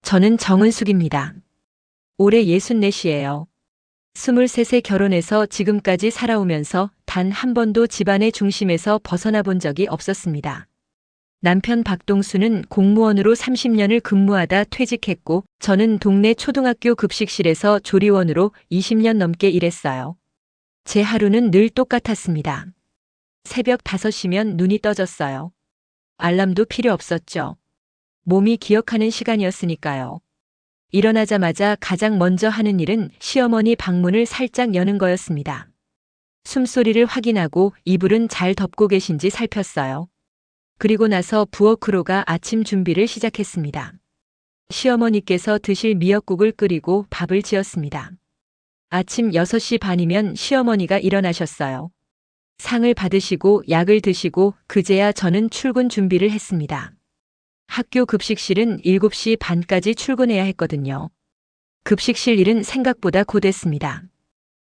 저는 정은숙입니다. 올해 64이에요. 23세 결혼해서 지금까지 살아오면서 단 한 번도 집안의 중심에서 벗어나 본 적이 없었습니다. 남편 박동수는 공무원으로 30년을 근무하다 퇴직했고 저는 동네 초등학교 급식실에서 조리원으로 20년 넘게 일했어요. 제 하루는 늘 똑같았습니다. 새벽 5시면 눈이 떠졌어요. 알람도 필요 없었죠. 몸이 기억하는 시간이었으니까요. 일어나자마자 가장 먼저 하는 일은 시어머니 방문을 살짝 여는 거였습니다. 숨소리를 확인하고 이불은 잘 덮고 계신지 살폈어요. 그리고 나서 부엌으로 아침 준비를 시작했습니다. 시어머니께서 드실 미역국을 끓이고 밥을 지었습니다. 아침 6시 반이면 시어머니가 일어나셨어요. 상을 받으시고 약을 드시고 그제야 저는 출근 준비를 했습니다. 학교 급식실은 7시 반까지 출근해야 했거든요. 급식실 일은 생각보다 고됐습니다.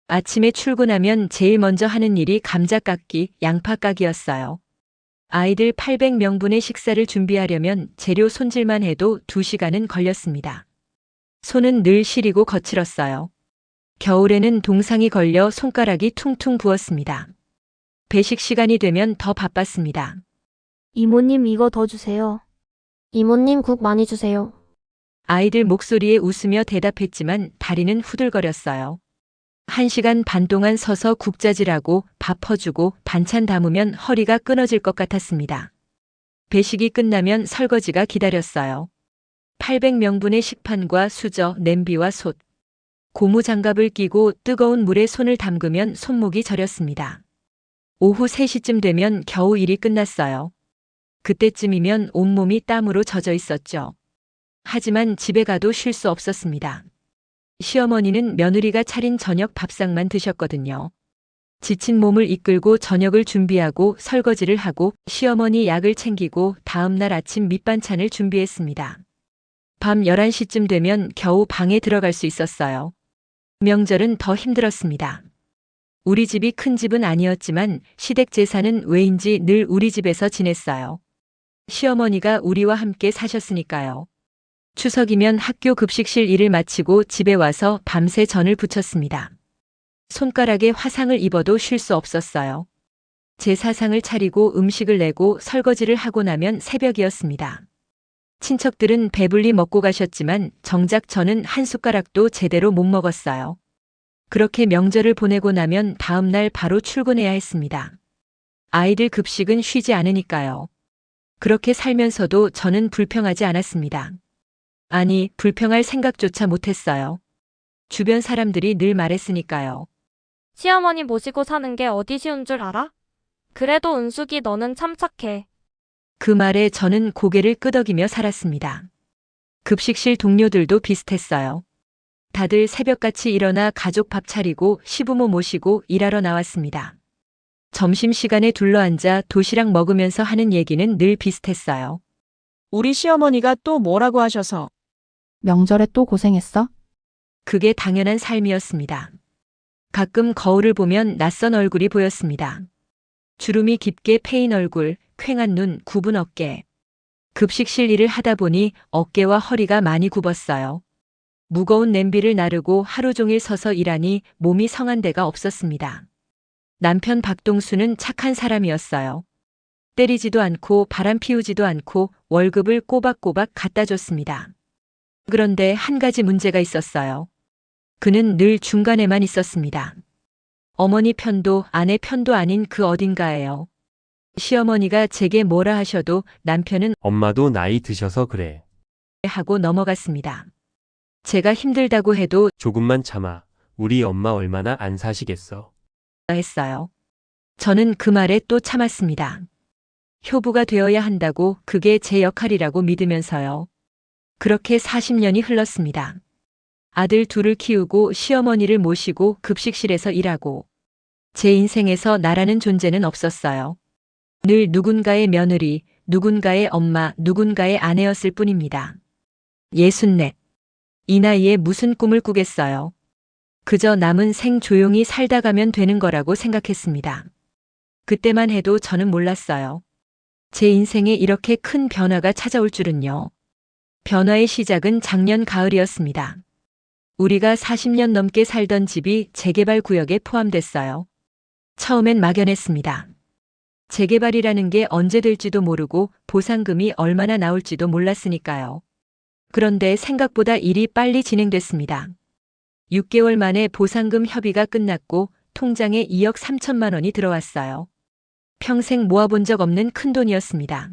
아침에 출근하면 제일 먼저 하는 일이 감자 깎기, 양파 까기였어요. 아이들 800명분의 식사를 준비하려면 재료 손질만 해도 2시간은 걸렸습니다. 손은 늘 시리고 거칠었어요. 겨울에는 동상이 걸려 손가락이 퉁퉁 부었습니다. 배식 시간이 되면 더 바빴습니다. 이모님 이거 더 주세요. 이모님 국 많이 주세요. 아이들 목소리에 웃으며 대답했지만 다리는 후들거렸어요. 1시간 반 동안 서서 국자질하고 밥 퍼주고 반찬 담으면 허리가 끊어질 것 같았습니다. 배식이 끝나면 설거지가 기다렸어요. 800명분의 식판과 수저, 냄비와 솥. 고무장갑을 끼고 뜨거운 물에 손을 담그면 손목이 저렸습니다. 오후 3시쯤 되면 겨우 일이 끝났어요. 그때쯤이면 온몸이 땀으로 젖어 있었죠. 하지만 집에 가도 쉴 수 없었습니다. 시어머니는 며느리가 차린 저녁 밥상만 드셨거든요. 지친 몸을 이끌고 저녁을 준비하고 설거지를 하고 시어머니 약을 챙기고 다음날 아침 밑반찬을 준비했습니다. 밤 11시쯤 되면 겨우 방에 들어갈 수 있었어요. 명절은 더 힘들었습니다. 우리 집이 큰 집은 아니었지만 시댁 제사는 왜인지 늘 우리 집에서 지냈어요. 시어머니가 우리와 함께 사셨으니까요. 추석이면 학교 급식실 일을 마치고 집에 와서 밤새 전을 부쳤습니다. 손가락에 화상을 입어도 쉴 수 없었어요. 제사상을 차리고 음식을 내고 설거지를 하고 나면 새벽이었습니다. 친척들은 배불리 먹고 가셨지만 정작 저는 한 숟가락도 제대로 못 먹었어요. 그렇게 명절을 보내고 나면 다음 날 바로 출근해야 했습니다. 아이들 급식은 쉬지 않으니까요. 그렇게 살면서도 저는 불평하지 않았습니다. 아니, 불평할 생각조차 못했어요. 주변 사람들이 늘 말했으니까요. 시어머니 모시고 사는 게 어디 쉬운 줄 알아? 그래도 은숙이 너는 참 착해. 그 말에 저는 고개를 끄덕이며 살았습니다. 급식실 동료들도 비슷했어요. 다들 새벽같이 일어나 가족 밥 차리고 시부모 모시고 일하러 나왔습니다. 점심시간에 둘러앉아 도시락 먹으면서 하는 얘기는 늘 비슷했어요. 우리 시어머니가 또 뭐라고 하셔서. 명절에 또 고생했어? 그게 당연한 삶이었습니다. 가끔 거울을 보면 낯선 얼굴이 보였습니다. 주름이 깊게 패인 얼굴, 퀭한 눈, 굽은 어깨. 급식실 일을 하다 보니 어깨와 허리가 많이 굽었어요. 무거운 냄비를 나르고 하루 종일 서서 일하니 몸이 성한 데가 없었습니다. 남편 박동수는 착한 사람이었어요. 때리지도 않고 바람 피우지도 않고 월급을 꼬박꼬박 갖다 줬습니다. 그런데 한 가지 문제가 있었어요. 그는 늘 중간에만 있었습니다. 어머니 편도 아내 편도 아닌 그 어딘가에요. 시어머니가 제게 뭐라 하셔도 남편은 엄마도 나이 드셔서 그래. 하고 넘어갔습니다. 제가 힘들다고 해도 조금만 참아. 우리 엄마 얼마나 안 사시겠어. 했어요. 저는 그 말에 또 참았습니다. 효부가 되어야 한다고 그게 제 역할이라고 믿으면서요. 그렇게 40년이 흘렀습니다. 아들 둘을 키우고 시어머니를 모시고 급식실에서 일하고 제 인생에서 나라는 존재는 없었어요. 늘 누군가의 며느리, 누군가의 엄마, 누군가의 아내였을 뿐입니다. 64. 이 나이에 무슨 꿈을 꾸겠어요. 그저 남은 생 조용히 살다 가면 되는 거라고 생각했습니다. 그때만 해도 저는 몰랐어요. 제 인생에 이렇게 큰 변화가 찾아올 줄은요. 변화의 시작은 작년 가을이었습니다. 우리가 40년 넘게 살던 집이 재개발 구역에 포함됐어요. 처음엔 막연했습니다. 재개발이라는 게 언제 될지도 모르고 보상금이 얼마나 나올지도 몰랐으니까요. 그런데 생각보다 일이 빨리 진행됐습니다. 6개월 만에 보상금 협의가 끝났고 통장에 2억 3천만 원이 들어왔어요. 평생 모아본 적 없는 큰 돈이었습니다.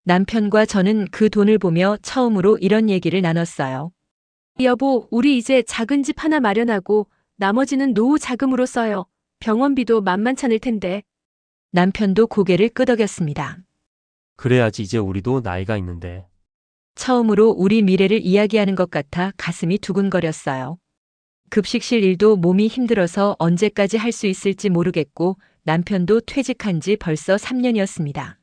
남편과 저는 그 돈을 보며 처음으로 이런 얘기를 나눴어요. 여보, 우리 이제 작은 집 하나 마련하고 나머지는 노후 자금으로 써요. 병원비도 만만찮을 텐데. 남편도 고개를 끄덕였습니다. 그래야지 이제 우리도 나이가 있는데. 처음으로 우리 미래를 이야기하는 것 같아 가슴이 두근거렸어요. 급식실 일도 몸이 힘들어서 언제까지 할 수 있을지 모르겠고 남편도 퇴직한 지 벌써 3년이었습니다.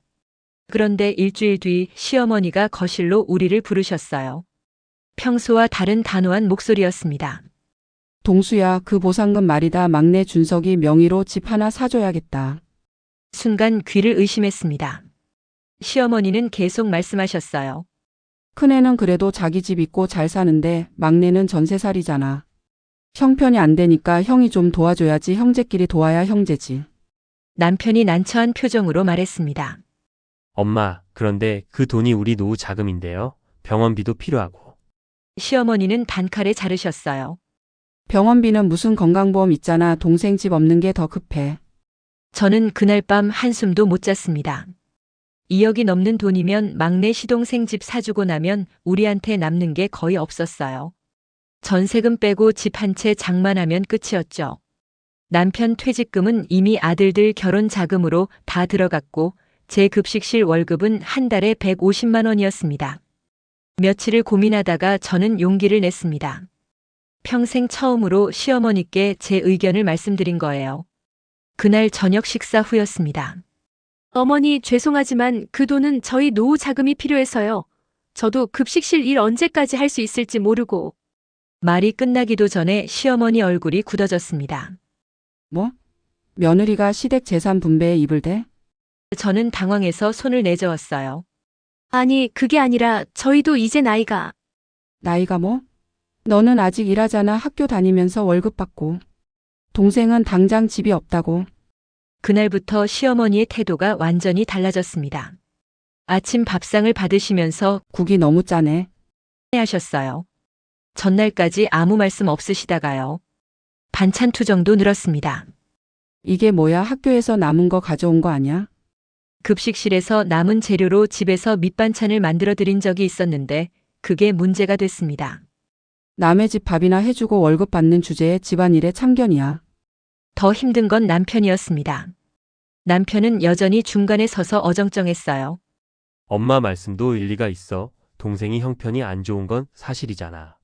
그런데 일주일 뒤 시어머니가 거실로 우리를 부르셨어요. 평소와 다른 단호한 목소리였습니다. 동수야, 그 보상금 말이다. 막내 준석이 명의로 집 하나 사줘야겠다. 순간 귀를 의심했습니다. 시어머니는 계속 말씀하셨어요. 큰애는 그래도 자기 집 있고 잘 사는데 막내는 전세살이잖아. 형편이 안 되니까 형이 좀 도와줘야지. 형제끼리 도와야 형제지. 남편이 난처한 표정으로 말했습니다. 엄마, 그런데 그 돈이 우리 노후 자금인데요. 병원비도 필요하고. 시어머니는 단칼에 자르셨어요. 병원비는 무슨 건강보험 있잖아. 동생 집 없는 게 더 급해. 저는 그날 밤 한숨도 못 잤습니다. 2억이 넘는 돈이면 막내 시동생 집 사주고 나면 우리한테 남는 게 거의 없었어요. 전세금 빼고 집 한 채 장만하면 끝이었죠. 남편 퇴직금은 이미 아들들 결혼 자금으로 다 들어갔고 제 급식실 월급은 한 달에 150만 원이었습니다. 며칠을 고민하다가 저는 용기를 냈습니다. 평생 처음으로 시어머니께 제 의견을 말씀드린 거예요. 그날 저녁 식사 후였습니다. 어머니, 죄송하지만 그 돈은 저희 노후 자금이 필요해서요. 저도 급식실 일 언제까지 할 수 있을지 모르고. 말이 끝나기도 전에 시어머니 얼굴이 굳어졌습니다. 뭐? 며느리가 시댁 재산 분배에 입을 대? 저는 당황해서 손을 내저었어요. 아니, 그게 아니라 저희도 이제 나이가. 나이가 뭐? 너는 아직 일하잖아. 학교 다니면서 월급 받고. 동생은 당장 집이 없다고. 그날부터 시어머니의 태도가 완전히 달라졌습니다. 아침 밥상을 받으시면서 국이 너무 짜네. 하셨어요. 전날까지 아무 말씀 없으시다가요. 반찬 투정도 늘었습니다. 이게 뭐야? 학교에서 남은 거 가져온 거 아니야? 급식실에서 남은 재료로 집에서 밑반찬을 만들어 드린 적이 있었는데 그게 문제가 됐습니다. 남의 집 밥이나 해주고 월급 받는 주제에 집안일에 참견이야. 더 힘든 건 남편이었습니다. 남편은 여전히 중간에 서서 어정쩡했어요. 엄마 말씀도 일리가 있어. 동생이 형편이 안 좋은 건 사실이잖아.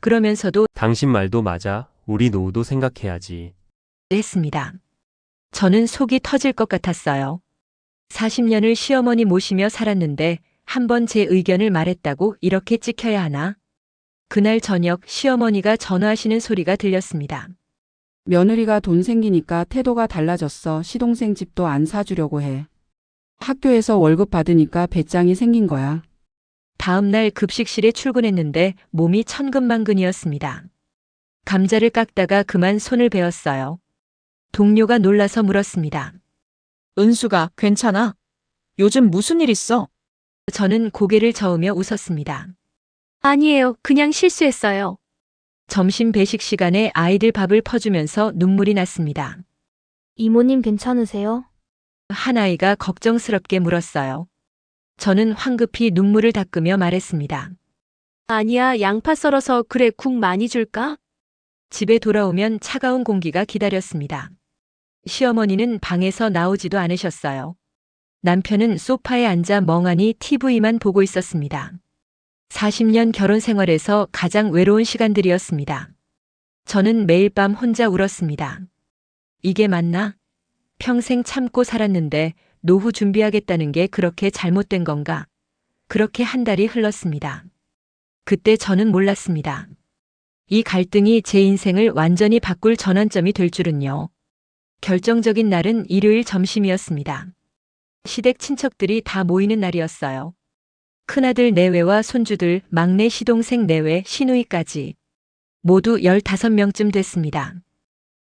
그러면서도 당신 말도 맞아. 우리 노후도 생각해야지. 했습니다. 저는 속이 터질 것 같았어요. 40년을 시어머니 모시며 살았는데 한 번 제 의견을 말했다고 이렇게 찍혀야 하나? 그날 저녁 시어머니가 전화하시는 소리가 들렸습니다. 며느리가 돈 생기니까 태도가 달라졌어. 시동생 집도 안 사주려고 해. 학교에서 월급 받으니까 배짱이 생긴 거야. 다음 날 급식실에 출근했는데 몸이 천근만근이었습니다. 감자를 깎다가 그만 손을 베었어요. 동료가 놀라서 물었습니다. 은수가 괜찮아? 요즘 무슨 일 있어? 저는 고개를 저으며 웃었습니다. 아니에요. 그냥 실수했어요. 점심 배식 시간에 아이들 밥을 퍼주면서 눈물이 났습니다. 이모님 괜찮으세요? 한 아이가 걱정스럽게 물었어요. 저는 황급히 눈물을 닦으며 말했습니다. 아니야, 양파 썰어서 그래 국 많이 줄까? 집에 돌아오면 차가운 공기가 기다렸습니다. 시어머니는 방에서 나오지도 않으셨어요. 남편은 소파에 앉아 멍하니 TV만 보고 있었습니다. 40년 결혼 생활에서 가장 외로운 시간들이었습니다. 저는 매일 밤 혼자 울었습니다. 이게 맞나? 평생 참고 살았는데 노후 준비하겠다는 게 그렇게 잘못된 건가? 그렇게 한 달이 흘렀습니다. 그때 저는 몰랐습니다. 이 갈등이 제 인생을 완전히 바꿀 전환점이 될 줄은요. 결정적인 날은 일요일 점심이었습니다. 시댁 친척들이 다 모이는 날이었어요. 큰아들 내외와 손주들, 막내 시동생 내외 시누이까지 모두 15명쯤 됐습니다.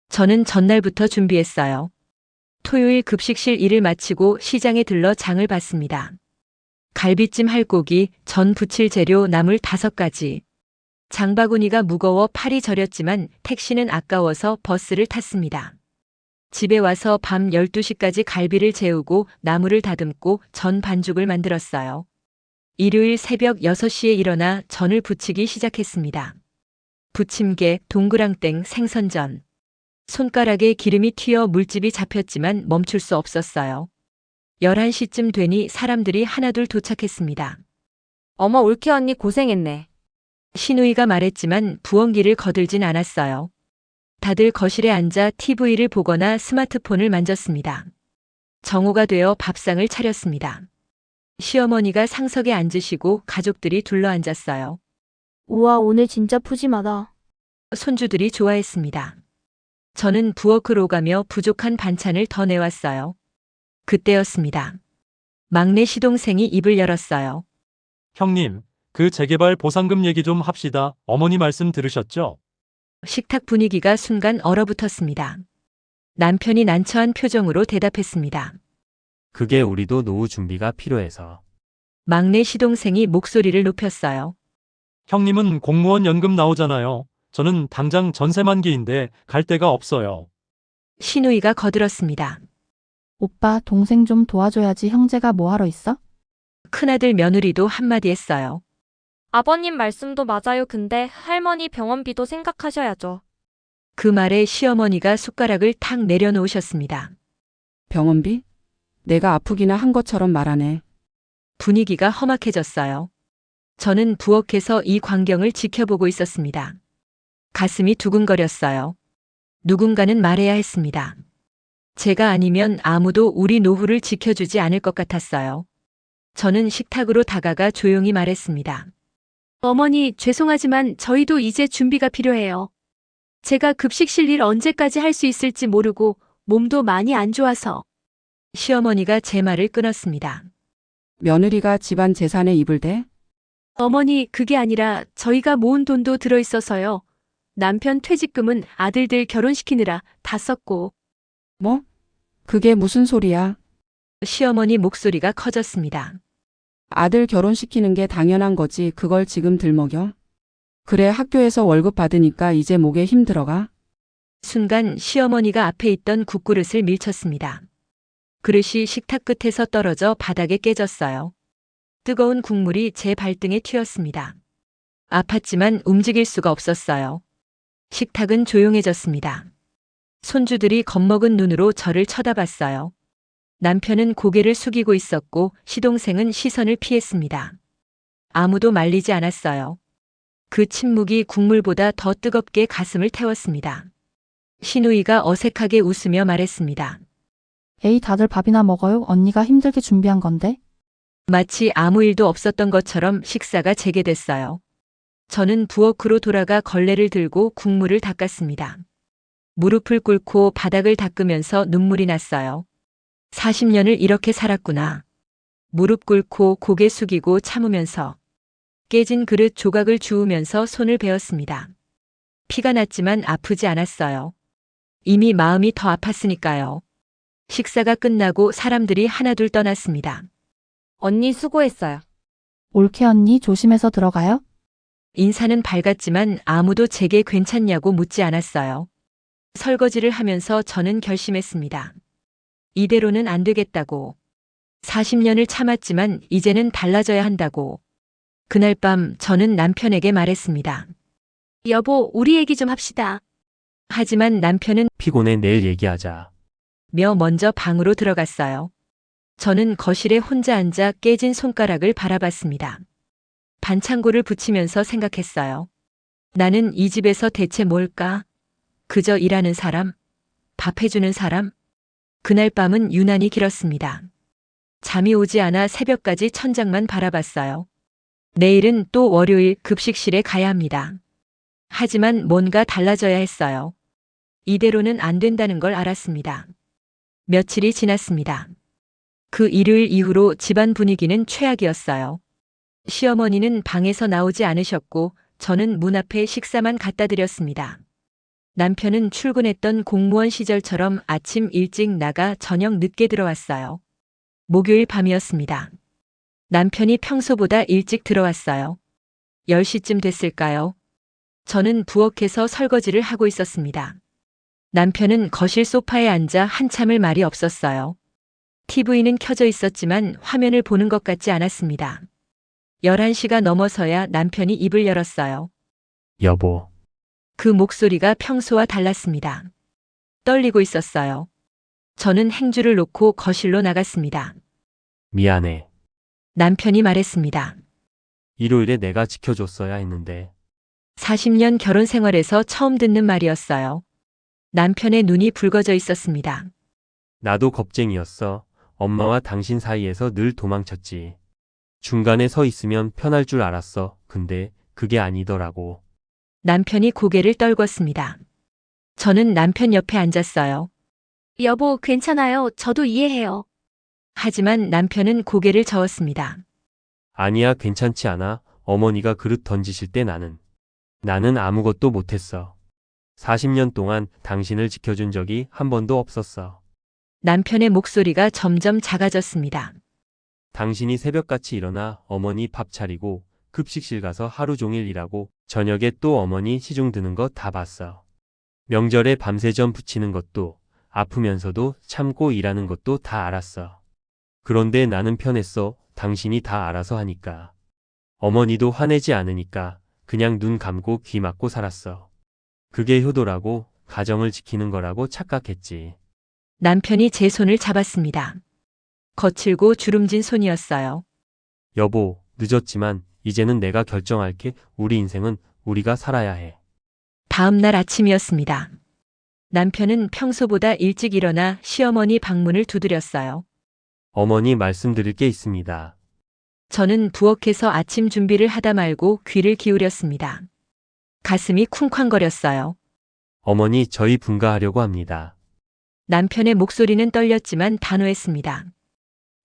저는 전날부터 준비했어요. 토요일 급식실 일을 마치고 시장에 들러 장을 봤습니다. 갈비찜 할 고기, 전 부칠 재료 나물 5가지. 장바구니가 무거워 팔이 저렸지만 택시는 아까워서 버스를 탔습니다. 집에 와서 밤 12시까지 갈비를 재우고 나물을 다듬고 전 반죽을 만들었어요. 일요일 새벽 6시에 일어나 전을 부치기 시작했습니다. 부침개, 동그랑땡, 생선전. 손가락에 기름이 튀어 물집이 잡혔지만 멈출 수 없었어요. 11시쯤 되니 사람들이 하나둘 도착했습니다. 어머, 올케 언니 고생했네. 시누이가 말했지만 부엉기를 거들진 않았어요. 다들 거실에 앉아 TV를 보거나 스마트폰을 만졌습니다. 정오가 되어 밥상을 차렸습니다. 시어머니가 상석에 앉으시고 가족들이 둘러앉았어요. 우와, 오늘 진짜 푸짐하다. 손주들이 좋아했습니다. 저는 부엌을 오가며 부족한 반찬을 더 내왔어요. 그때였습니다. 막내 시동생이 입을 열었어요. 형님, 그 재개발 보상금 얘기 좀 합시다. 어머니 말씀 들으셨죠? 식탁 분위기가 순간 얼어붙었습니다. 남편이 난처한 표정으로 대답했습니다. 그게 우리도 노후 준비가 필요해서. 막내 시동생이 목소리를 높였어요. 형님은 공무원 연금 나오잖아요. 저는 당장 전세 만기인데 갈 데가 없어요. 시누이가 거들었습니다. 오빠, 동생 좀 도와줘야지. 형제가 뭐하러 있어? 큰아들 며느리도 한마디 했어요. 아버님 말씀도 맞아요. 근데 할머니 병원비도 생각하셔야죠. 그 말에 시어머니가 숟가락을 탁 내려놓으셨습니다. 병원비? 내가 아프기나 한 것처럼 말하네. 분위기가 험악해졌어요. 저는 부엌에서 이 광경을 지켜보고 있었습니다. 가슴이 두근거렸어요. 누군가는 말해야 했습니다. 제가 아니면 아무도 우리 노후를 지켜주지 않을 것 같았어요. 저는 식탁으로 다가가 조용히 말했습니다. 어머니, 죄송하지만 저희도 이제 준비가 필요해요. 제가 급식실 일 언제까지 할 수 있을지 모르고 몸도 많이 안 좋아서. 시어머니가 제 말을 끊었습니다. 며느리가 집안 재산에 입을 대? 어머니, 그게 아니라 저희가 모은 돈도 들어있어서요. 남편 퇴직금은 아들들 결혼시키느라 다 썼고. 뭐? 그게 무슨 소리야? 시어머니 목소리가 커졌습니다. 아들 결혼시키는 게 당연한 거지. 그걸 지금 들먹여? 그래, 학교에서 월급 받으니까 이제 목에 힘 들어가? 순간 시어머니가 앞에 있던 국그릇을 밀쳤습니다. 그릇이 식탁 끝에서 떨어져 바닥에 깨졌어요. 뜨거운 국물이 제 발등에 튀었습니다. 아팠지만 움직일 수가 없었어요. 식탁은 조용해졌습니다. 손주들이 겁먹은 눈으로 저를 쳐다봤어요. 남편은 고개를 숙이고 있었고 시동생은 시선을 피했습니다. 아무도 말리지 않았어요. 그 침묵이 국물보다 더 뜨겁게 가슴을 태웠습니다. 시누이가 어색하게 웃으며 말했습니다. 에이, 다들 밥이나 먹어요. 언니가 힘들게 준비한 건데. 마치 아무 일도 없었던 것처럼 식사가 재개됐어요. 저는 부엌으로 돌아가 걸레를 들고 국물을 닦았습니다. 무릎을 꿇고 바닥을 닦으면서 눈물이 났어요. 40년을 이렇게 살았구나. 무릎 꿇고 고개 숙이고 참으면서 깨진 그릇 조각을 주우면서 손을 베었습니다. 피가 났지만 아프지 않았어요. 이미 마음이 더 아팠으니까요. 식사가 끝나고 사람들이 하나둘 떠났습니다. 언니 수고했어요. 올케 언니 조심해서 들어가요. 인사는 밝았지만 아무도 제게 괜찮냐고 묻지 않았어요. 설거지를 하면서 저는 결심했습니다. 이대로는 안 되겠다고. 40년을 참았지만 이제는 달라져야 한다고. 그날 밤 저는 남편에게 말했습니다. 여보, 우리 얘기 좀 합시다. 하지만 남편은 피곤해, 내일 얘기하자. 며 먼저 방으로 들어갔어요. 저는 거실에 혼자 앉아 깨진 손가락을 바라봤습니다. 반창고를 붙이면서 생각했어요. 나는 이 집에서 대체 뭘까? 그저 일하는 사람? 밥 해주는 사람? 그날 밤은 유난히 길었습니다. 잠이 오지 않아 새벽까지 천장만 바라봤어요. 내일은 또 월요일 급식실에 가야 합니다. 하지만 뭔가 달라져야 했어요. 이대로는 안 된다는 걸 알았습니다. 며칠이 지났습니다. 그 일요일 이후로 집안 분위기는 최악이었어요. 시어머니는 방에서 나오지 않으셨고 저는 문 앞에 식사만 갖다 드렸습니다. 남편은 출근했던 공무원 시절처럼 아침 일찍 나가 저녁 늦게 들어왔어요. 목요일 밤이었습니다. 남편이 평소보다 일찍 들어왔어요. 10시쯤 됐을까요? 저는 부엌에서 설거지를 하고 있었습니다. 남편은 거실 소파에 앉아 한참을 말이 없었어요. TV는 켜져 있었지만 화면을 보는 것 같지 않았습니다. 11시가 넘어서야 남편이 입을 열었어요. 여보, 그 목소리가 평소와 달랐습니다. 떨리고 있었어요. 저는 행주를 놓고 거실로 나갔습니다. 미안해. 남편이 말했습니다. 일요일에 내가 지켜줬어야 했는데. 40년 결혼 생활에서 처음 듣는 말이었어요. 남편의 눈이 붉어져 있었습니다. 나도 겁쟁이였어. 엄마와 당신 사이에서 늘 도망쳤지. 중간에 서 있으면 편할 줄 알았어. 근데 그게 아니더라고. 남편이 고개를 떨궜습니다. 저는 남편 옆에 앉았어요. 여보, 괜찮아요. 저도 이해해요. 하지만 남편은 고개를 저었습니다. 아니야, 괜찮지 않아. 어머니가 그릇 던지실 때 나는 아무것도 못했어. 40년 동안 당신을 지켜준 적이 한 번도 없었어. 남편의 목소리가 점점 작아졌습니다. 당신이 새벽같이 일어나 어머니 밥 차리고 급식실 가서 하루 종일 일하고 저녁에 또 어머니 시중 드는 거 다 봤어. 명절에 밤새 전 부치는 것도 아프면서도 참고 일하는 것도 다 알았어. 그런데 나는 편했어. 당신이 다 알아서 하니까. 어머니도 화내지 않으니까 그냥 눈 감고 귀 막고 살았어. 그게 효도라고, 가정을 지키는 거라고 착각했지. 남편이 제 손을 잡았습니다. 거칠고 주름진 손이었어요. 여보, 늦었지만 이제는 내가 결정할게. 우리 인생은 우리가 살아야 해. 다음 날 아침이었습니다. 남편은 평소보다 일찍 일어나 시어머니 방문을 두드렸어요. 어머니, 말씀드릴 게 있습니다. 저는 부엌에서 아침 준비를 하다 말고 귀를 기울였습니다. 가슴이 쿵쾅거렸어요. 어머니, 저희 분가하려고 합니다. 남편의 목소리는 떨렸지만 단호했습니다.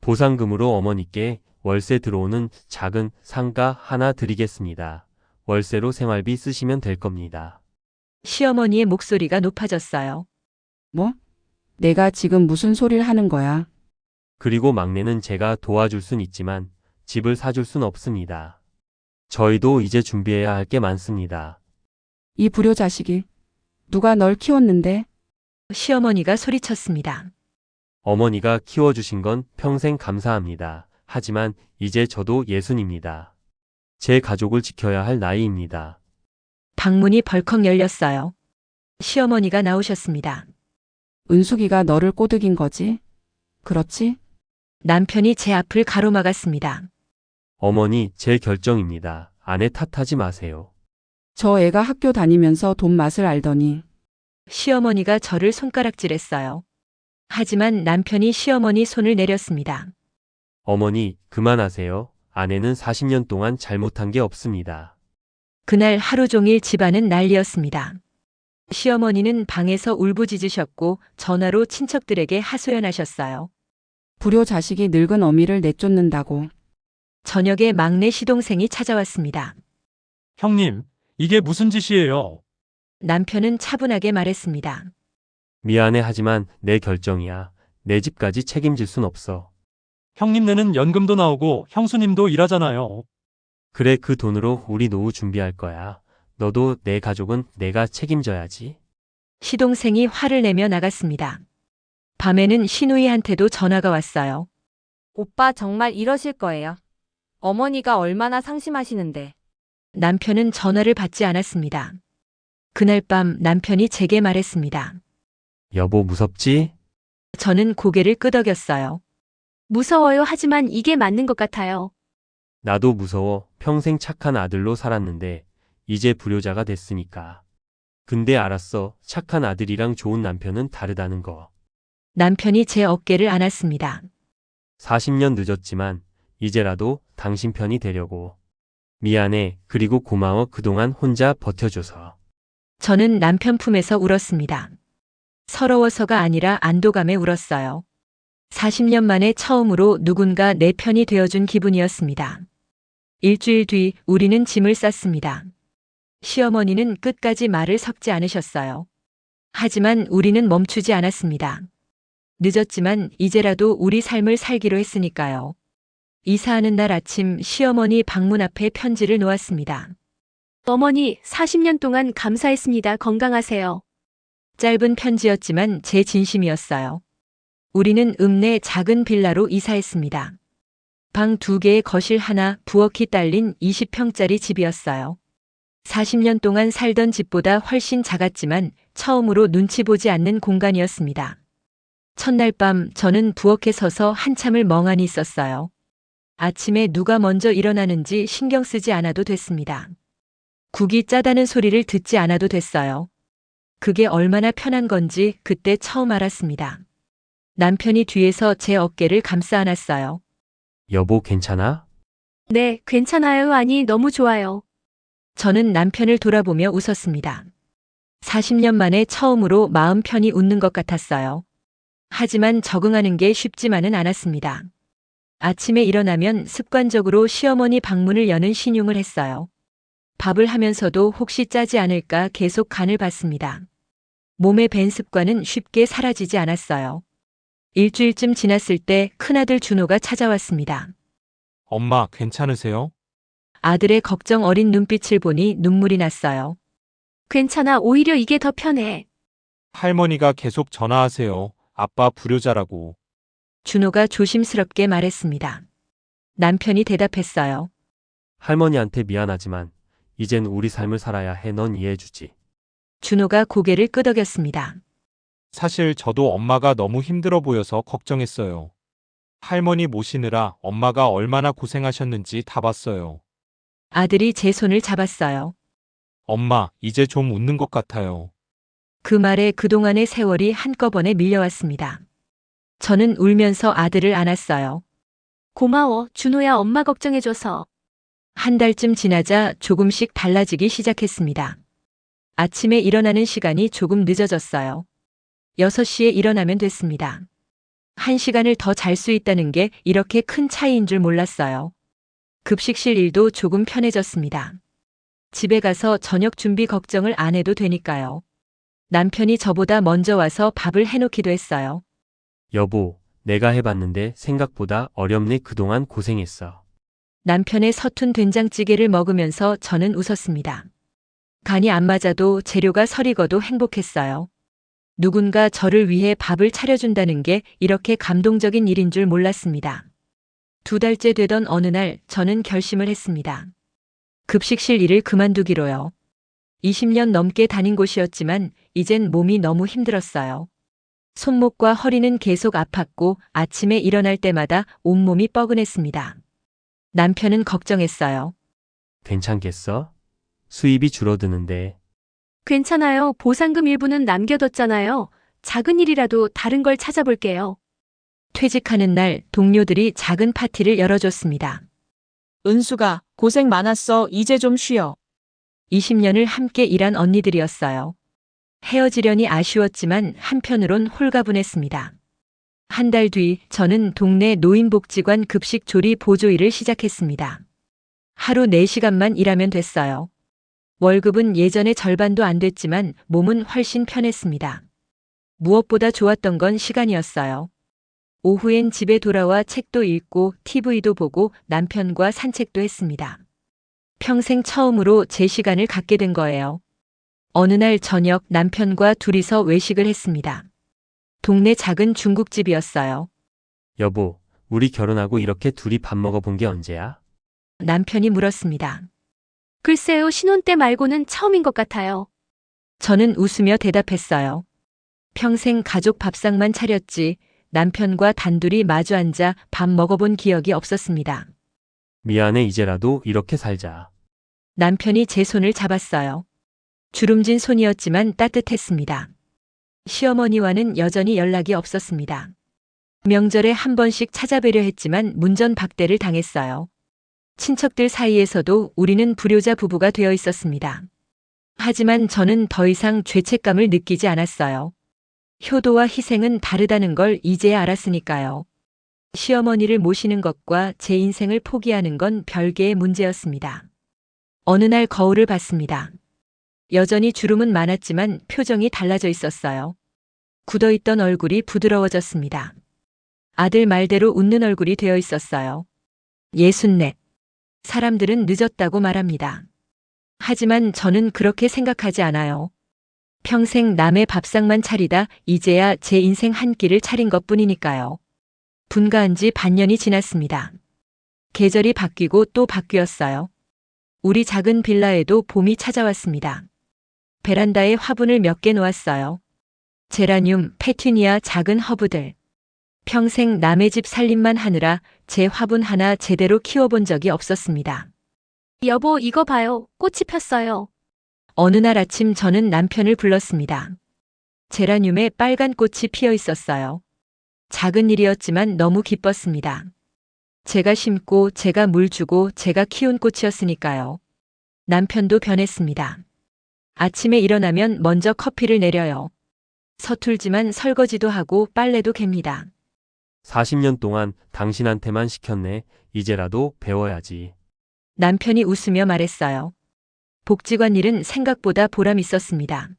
보상금으로 어머니께 월세 들어오는 작은 상가 하나 드리겠습니다. 월세로 생활비 쓰시면 될 겁니다. 시어머니의 목소리가 높아졌어요. 뭐? 내가 지금 무슨 소리를 하는 거야? 그리고 막내는 제가 도와줄 순 있지만 집을 사줄 순 없습니다. 저희도 이제 준비해야 할 게 많습니다. 이 불효 자식이. 누가 널 키웠는데? 시어머니가 소리쳤습니다. 어머니가 키워주신 건 평생 감사합니다. 하지만 이제 저도 60입니다. 제 가족을 지켜야 할 나이입니다. 방문이 벌컥 열렸어요. 시어머니가 나오셨습니다. 은숙이가 너를 꼬드긴 거지? 그렇지? 남편이 제 앞을 가로막았습니다. 어머니, 제 결정입니다. 아내 탓하지 마세요. 저 애가 학교 다니면서 돈 맛을 알더니. 시어머니가 저를 손가락질했어요. 하지만 남편이 시어머니 손을 내렸습니다. 어머니, 그만하세요. 아내는 40년 동안 잘못한 게 없습니다. 그날 하루 종일 집안은 난리였습니다. 시어머니는 방에서 울부짖으셨고 전화로 친척들에게 하소연하셨어요. 불효 자식이 늙은 어미를 내쫓는다고. 저녁에 막내 시동생이 찾아왔습니다. 형님, 이게 무슨 짓이에요? 남편은 차분하게 말했습니다. 미안해 하지만 내 결정이야. 내 집까지 책임질 순 없어. 형님네는 연금도 나오고 형수님도 일하잖아요. 그래, 그 돈으로 우리 노후 준비할 거야. 너도 내 가족은 내가 책임져야지. 시동생이 화를 내며 나갔습니다. 밤에는 시누이한테도 전화가 왔어요. 오빠 정말 이러실 거예요. 어머니가 얼마나 상심하시는데. 남편은 전화를 받지 않았습니다. 그날 밤 남편이 제게 말했습니다. 여보, 무섭지? 저는 고개를 끄덕였어요. 무서워요. 하지만 이게 맞는 것 같아요. 나도 무서워. 평생 착한 아들로 살았는데 이제 불효자가 됐으니까. 근데 알았어. 착한 아들이랑 좋은 남편은 다르다는 거. 남편이 제 어깨를 안았습니다. 40년 늦었지만 이제라도 당신 편이 되려고. 미안해. 그리고 고마워. 그동안 혼자 버텨줘서. 저는 남편 품에서 울었습니다. 서러워서가 아니라 안도감에 울었어요. 40년 만에 처음으로 누군가 내 편이 되어준 기분이었습니다. 일주일 뒤 우리는 짐을 쌌습니다. 시어머니는 끝까지 말을 섞지 않으셨어요. 하지만 우리는 멈추지 않았습니다. 늦었지만 이제라도 우리 삶을 살기로 했으니까요. 이사하는 날 아침 시어머니 방문 앞에 편지를 놓았습니다. 어머니, 40년 동안 감사했습니다. 건강하세요. 짧은 편지였지만 제 진심이었어요. 우리는 읍내 작은 빌라로 이사했습니다. 방 2개에 거실 하나, 부엌이 딸린 20평짜리 집이었어요. 40년 동안 살던 집보다 훨씬 작았지만 처음으로 눈치 보지 않는 공간이었습니다. 첫날 밤 저는 부엌에 서서 한참을 멍하니 있었어요. 아침에 누가 먼저 일어나는지 신경 쓰지 않아도 됐습니다. 국이 짜다는 소리를 듣지 않아도 됐어요. 그게 얼마나 편한 건지 그때 처음 알았습니다. 남편이 뒤에서 제 어깨를 감싸 안았어요. 여보, 괜찮아? 네, 괜찮아요. 아니, 너무 좋아요. 저는 남편을 돌아보며 웃었습니다. 40년 만에 처음으로 마음 편히 웃는 것 같았어요. 하지만 적응하는 게 쉽지만은 않았습니다. 아침에 일어나면 습관적으로 시어머니 방문을 여는 신용을 했어요. 밥을 하면서도 혹시 짜지 않을까 계속 간을 봤습니다. 몸에 밴 습관은 쉽게 사라지지 않았어요. 일주일쯤 지났을 때 큰아들 준호가 찾아왔습니다. 엄마, 괜찮으세요? 아들의 걱정 어린 눈빛을 보니 눈물이 났어요. 괜찮아. 오히려 이게 더 편해. 할머니가 계속 전화하세요. 아빠 불효자라고. 준호가 조심스럽게 말했습니다. 남편이 대답했어요. 할머니한테 미안하지만 이젠 우리 삶을 살아야 해. 넌 이해해주지. 준호가 고개를 끄덕였습니다. 사실 저도 엄마가 너무 힘들어 보여서 걱정했어요. 할머니 모시느라 엄마가 얼마나 고생하셨는지 다 봤어요. 아들이 제 손을 잡았어요. 엄마, 이제 좀 웃는 것 같아요. 그 말에 그동안의 세월이 한꺼번에 밀려왔습니다. 저는 울면서 아들을 안았어요. 고마워. 준호야, 엄마 걱정해줘서. 한 달쯤 지나자 조금씩 달라지기 시작했습니다. 아침에 일어나는 시간이 조금 늦어졌어요. 6시에 일어나면 됐습니다. 1시간을 더 잘 수 있다는 게 이렇게 큰 차이인 줄 몰랐어요. 급식실 일도 조금 편해졌습니다. 집에 가서 저녁 준비 걱정을 안 해도 되니까요. 남편이 저보다 먼저 와서 밥을 해놓기도 했어요. 여보, 내가 해봤는데 생각보다 어렵네. 그동안 고생했어. 남편의 서툰 된장찌개를 먹으면서 저는 웃었습니다. 간이 안 맞아도 재료가 서리고도 행복했어요. 누군가 저를 위해 밥을 차려준다는 게 이렇게 감동적인 일인 줄 몰랐습니다. 2달째 되던 어느 날 저는 결심을 했습니다. 급식실 일을 그만두기로요. 20년 넘게 다닌 곳이었지만 이젠 몸이 너무 힘들었어요. 손목과 허리는 계속 아팠고 아침에 일어날 때마다 온몸이 뻐근했습니다. 남편은 걱정했어요. 괜찮겠어? 수입이 줄어드는데. 괜찮아요. 보상금 일부는 남겨뒀잖아요. 작은 일이라도 다른 걸 찾아볼게요. 퇴직하는 날 동료들이 작은 파티를 열어줬습니다. 은수가 고생 많았어. 이제 좀 쉬어. 20년을 함께 일한 언니들이었어요. 헤어지려니 아쉬웠지만 한편으론 홀가분했습니다. 한 달 뒤 저는 동네 노인복지관 급식 조리 보조 일을 시작했습니다. 하루 4시간만 일하면 됐어요. 월급은 예전의 절반도 안 됐지만 몸은 훨씬 편했습니다. 무엇보다 좋았던 건 시간이었어요. 오후엔 집에 돌아와 책도 읽고 TV도 보고 남편과 산책도 했습니다. 평생 처음으로 제 시간을 갖게 된 거예요. 어느 날 저녁 남편과 둘이서 외식을 했습니다. 동네 작은 중국집이었어요. 여보, 우리 결혼하고 이렇게 둘이 밥 먹어본 게 언제야? 남편이 물었습니다. 글쎄요, 신혼 때 말고는 처음인 것 같아요. 저는 웃으며 대답했어요. 평생 가족 밥상만 차렸지 남편과 단둘이 마주 앉아 밥 먹어본 기억이 없었습니다. 미안해. 이제라도 이렇게 살자. 남편이 제 손을 잡았어요. 주름진 손이었지만 따뜻했습니다. 시어머니와는 여전히 연락이 없었습니다. 명절에 한 번씩 찾아뵈려 했지만 문전박대를 당했어요. 친척들 사이에서도 우리는 불효자 부부가 되어 있었습니다. 하지만 저는 더 이상 죄책감을 느끼지 않았어요. 효도와 희생은 다르다는 걸 이제야 알았으니까요. 시어머니를 모시는 것과 제 인생을 포기하는 건 별개의 문제였습니다. 어느 날 거울을 봤습니다. 여전히 주름은 많았지만 표정이 달라져 있었어요. 굳어있던 얼굴이 부드러워졌습니다. 아들 말대로 웃는 얼굴이 되어 있었어요. 64. 사람들은 늦었다고 말합니다. 하지만 저는 그렇게 생각하지 않아요. 평생 남의 밥상만 차리다 이제야 제 인생 한 끼를 차린 것뿐이니까요. 분가한 지 반년이 지났습니다. 계절이 바뀌고 또 바뀌었어요. 우리 작은 빌라에도 봄이 찾아왔습니다. 베란다에 화분을 몇 개 놓았어요. 제라늄, 페튜니아, 작은 허브들. 평생 남의 집 살림만 하느라 제 화분 하나 제대로 키워본 적이 없었습니다. 여보, 이거 봐요. 꽃이 폈어요. 어느 날 아침 저는 남편을 불렀습니다. 제라늄에 빨간 꽃이 피어 있었어요. 작은 일이었지만 너무 기뻤습니다. 제가 심고 제가 물 주고 제가 키운 꽃이었으니까요. 남편도 변했습니다. 아침에 일어나면 먼저 커피를 내려요. 서툴지만 설거지도 하고 빨래도 갭니다. 40년 동안 당신한테만 시켰네. 이제라도 배워야지. 남편이 웃으며 말했어요. 복지관 일은 생각보다 보람 있었습니다.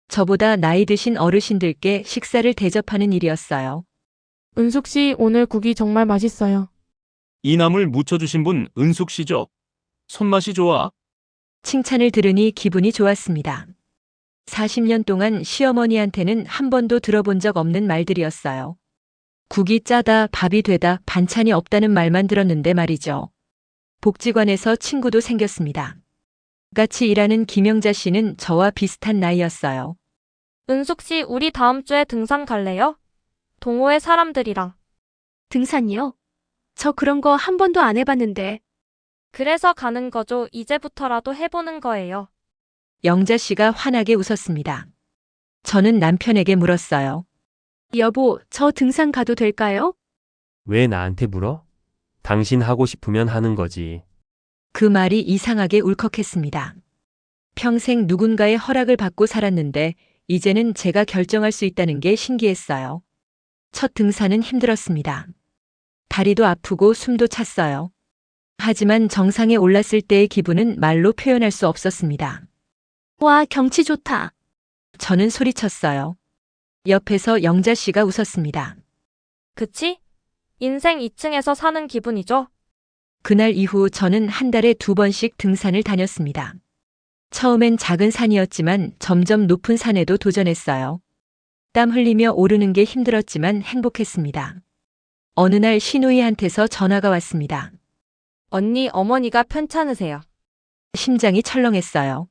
저보다 나이 드신 어르신들께 식사를 대접하는 일이었어요. 은숙 씨, 오늘 국이 정말 맛있어요. 이 나물 묻혀주신 분 은숙 씨죠? 손맛이 좋아. 칭찬을 들으니 기분이 좋았습니다. 40년 동안 시어머니한테는 한 번도 들어본 적 없는 말들이었어요. 국이 짜다, 밥이 되다, 반찬이 없다는 말만 들었는데 말이죠. 복지관에서 친구도 생겼습니다. 같이 일하는 김영자 씨는 저와 비슷한 나이였어요. 은숙 씨, 우리 다음 주에 등산 갈래요? 동호회 사람들이랑. 등산이요? 저 그런 거 한 번도 안 해봤는데. 그래서 가는 거죠. 이제부터라도 해보는 거예요. 영자 씨가 환하게 웃었습니다. 저는 남편에게 물었어요. 여보, 저 등산 가도 될까요? 왜 나한테 물어? 당신 하고 싶으면 하는 거지. 그 말이 이상하게 울컥했습니다. 평생 누군가의 허락을 받고 살았는데 이제는 제가 결정할 수 있다는 게 신기했어요. 첫 등산은 힘들었습니다. 다리도 아프고 숨도 찼어요. 하지만 정상에 올랐을 때의 기분은 말로 표현할 수 없었습니다. 와, 경치 좋다. 저는 소리쳤어요. 옆에서 영자 씨가 웃었습니다. 그치? 인생 2층에서 사는 기분이죠? 그날 이후 저는 한 달에 2번씩 등산을 다녔습니다. 처음엔 작은 산이었지만 점점 높은 산에도 도전했어요. 땀 흘리며 오르는 게 힘들었지만 행복했습니다. 어느 날 시누이한테서 전화가 왔습니다. 언니, 어머니가 편찮으세요. 심장이 철렁했어요.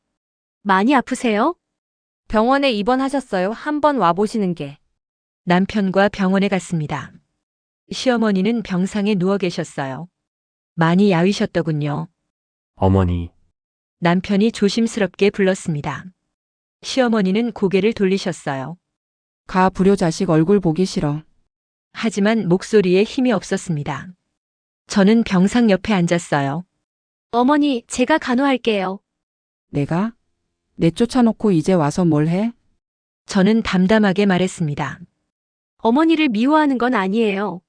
많이 아프세요? 병원에 입원하셨어요. 한번 와보시는 게. 남편과 병원에 갔습니다. 시어머니는 병상에 누워 계셨어요. 많이 야위셨더군요. 어머니, 남편이 조심스럽게 불렀습니다. 시어머니는 고개를 돌리셨어요. 가 불효자식 얼굴 보기 싫어. 하지만 목소리에 힘이 없었습니다. 저는 병상 옆에 앉았어요. 어머니, 제가 간호할게요. 내가? 내쫓아놓고 이제 와서 뭘 해? 저는 담담하게 말했습니다. 어머니를 미워하는 건 아니에요.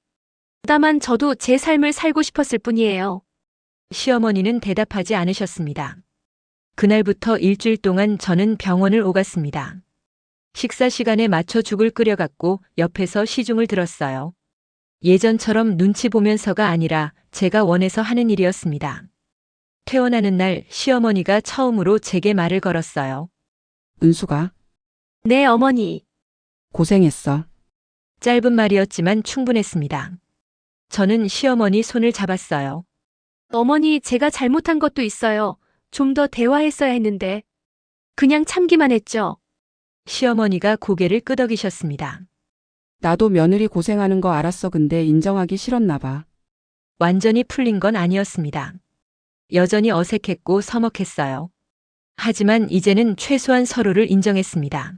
다만 저도 제 삶을 살고 싶었을 뿐이에요. 시어머니는 대답하지 않으셨습니다. 그날부터 일주일 동안 저는 병원을 오갔습니다. 식사 시간에 맞춰 죽을 끓여갔고 옆에서 시중을 들었어요. 예전처럼 눈치 보면서가 아니라 제가 원해서 하는 일이었습니다. 퇴원하는 날 시어머니가 처음으로 제게 말을 걸었어요. 은수가 네, 어머니. 고생했어. 짧은 말이었지만 충분했습니다. 저는 시어머니 손을 잡았어요. 어머니, 제가 잘못한 것도 있어요. 좀 더 대화했어야 했는데. 그냥 참기만 했죠. 시어머니가 고개를 끄덕이셨습니다. 나도 며느리 고생하는 거 알았어. 근데 인정하기 싫었나 봐. 완전히 풀린 건 아니었습니다. 여전히 어색했고 서먹했어요. 하지만 이제는 최소한 서로를 인정했습니다.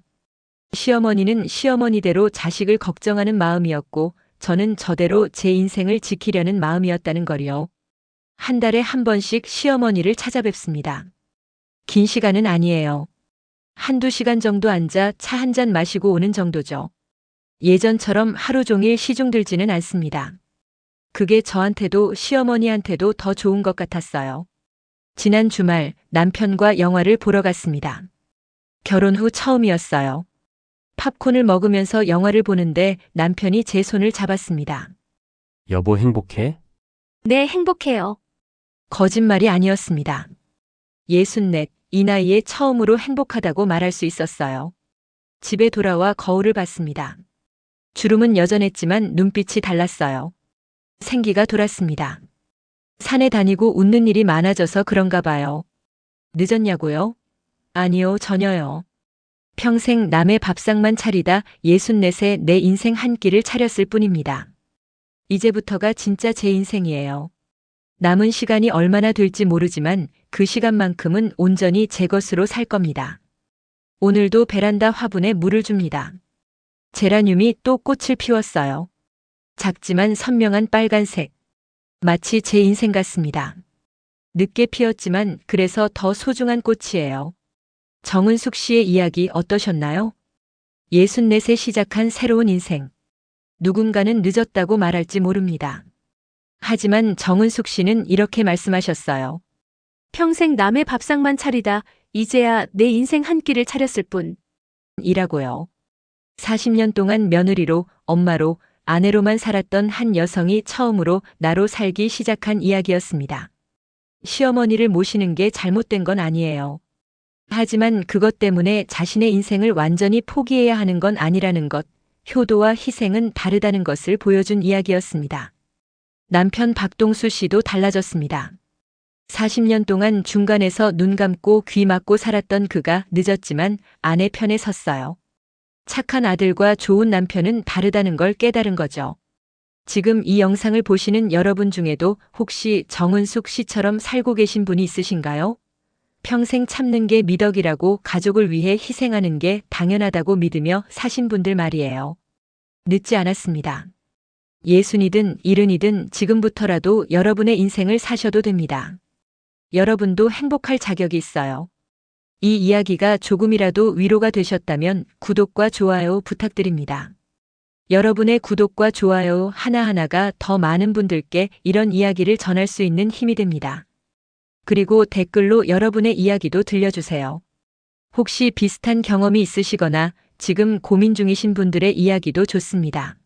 시어머니는 시어머니대로 자식을 걱정하는 마음이었고 저는 저대로 제 인생을 지키려는 마음이었다는 거리요. 한 달에 한 번씩 시어머니를 찾아뵙습니다. 긴 시간은 아니에요. 한두 시간 정도 앉아 차 한 잔 마시고 오는 정도죠. 예전처럼 하루 종일 시중 들지는 않습니다. 그게 저한테도 시어머니한테도 더 좋은 것 같았어요. 지난 주말 남편과 영화를 보러 갔습니다. 결혼 후 처음이었어요. 팝콘을 먹으면서 영화를 보는데 남편이 제 손을 잡았습니다. 여보 행복해? 네, 행복해요. 거짓말이 아니었습니다. 64, 이 나이에 처음으로 행복하다고 말할 수 있었어요. 집에 돌아와 거울을 봤습니다. 주름은 여전했지만 눈빛이 달랐어요. 생기가 돌았습니다. 산에 다니고 웃는 일이 많아져서 그런가 봐요. 늦었냐고요? 아니요, 전혀요. 평생 남의 밥상만 차리다 64세 내 인생 한 끼를 차렸을 뿐입니다. 이제부터가 진짜 제 인생이에요. 남은 시간이 얼마나 될지 모르지만 그 시간만큼은 온전히 제 것으로 살 겁니다. 오늘도 베란다 화분에 물을 줍니다. 제라늄이 또 꽃을 피웠어요. 작지만 선명한 빨간색. 마치 제 인생 같습니다. 늦게 피었지만 그래서 더 소중한 꽃이에요. 정은숙 씨의 이야기 어떠셨나요? 64세 시작한 새로운 인생. 누군가는 늦었다고 말할지 모릅니다. 하지만 정은숙 씨는 이렇게 말씀하셨어요. 평생 남의 밥상만 차리다 이제야 내 인생 한 끼를 차렸을 뿐. 이라고요. 40년 동안 며느리로, 엄마로, 아내로만 살았던 한 여성이 처음으로 나로 살기 시작한 이야기였습니다. 시어머니를 모시는 게 잘못된 건 아니에요. 하지만 그것 때문에 자신의 인생을 완전히 포기해야 하는 건 아니라는 것, 효도와 희생은 다르다는 것을 보여준 이야기였습니다. 남편 박동수 씨도 달라졌습니다. 40년 동안 중간에서 눈 감고 귀 막고 살았던 그가 늦었지만 아내 편에 섰어요. 착한 아들과 좋은 남편은 다르다는 걸 깨달은 거죠. 지금 이 영상을 보시는 여러분 중에도 혹시 정은숙 씨처럼 살고 계신 분이 있으신가요? 평생 참는 게 미덕이라고 가족을 위해 희생하는 게 당연하다고 믿으며 사신 분들 말이에요. 늦지 않았습니다. 60이든 70이든 지금부터라도 여러분의 인생을 사셔도 됩니다. 여러분도 행복할 자격이 있어요. 이 이야기가 조금이라도 위로가 되셨다면 구독과 좋아요 부탁드립니다. 여러분의 구독과 좋아요 하나하나가 더 많은 분들께 이런 이야기를 전할 수 있는 힘이 됩니다. 그리고 댓글로 여러분의 이야기도 들려주세요. 혹시 비슷한 경험이 있으시거나 지금 고민 중이신 분들의 이야기도 좋습니다.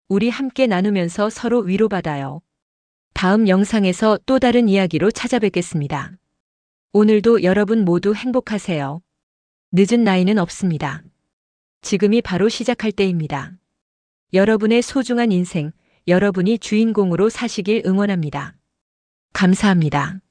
우리 함께 나누면서 서로 위로받아요. 다음 영상에서 또 다른 이야기로 찾아뵙겠습니다. 오늘도 여러분 모두 행복하세요. 늦은 나이는 없습니다. 지금이 바로 시작할 때입니다. 여러분의 소중한 인생, 여러분이 주인공으로 사시길 응원합니다. 감사합니다.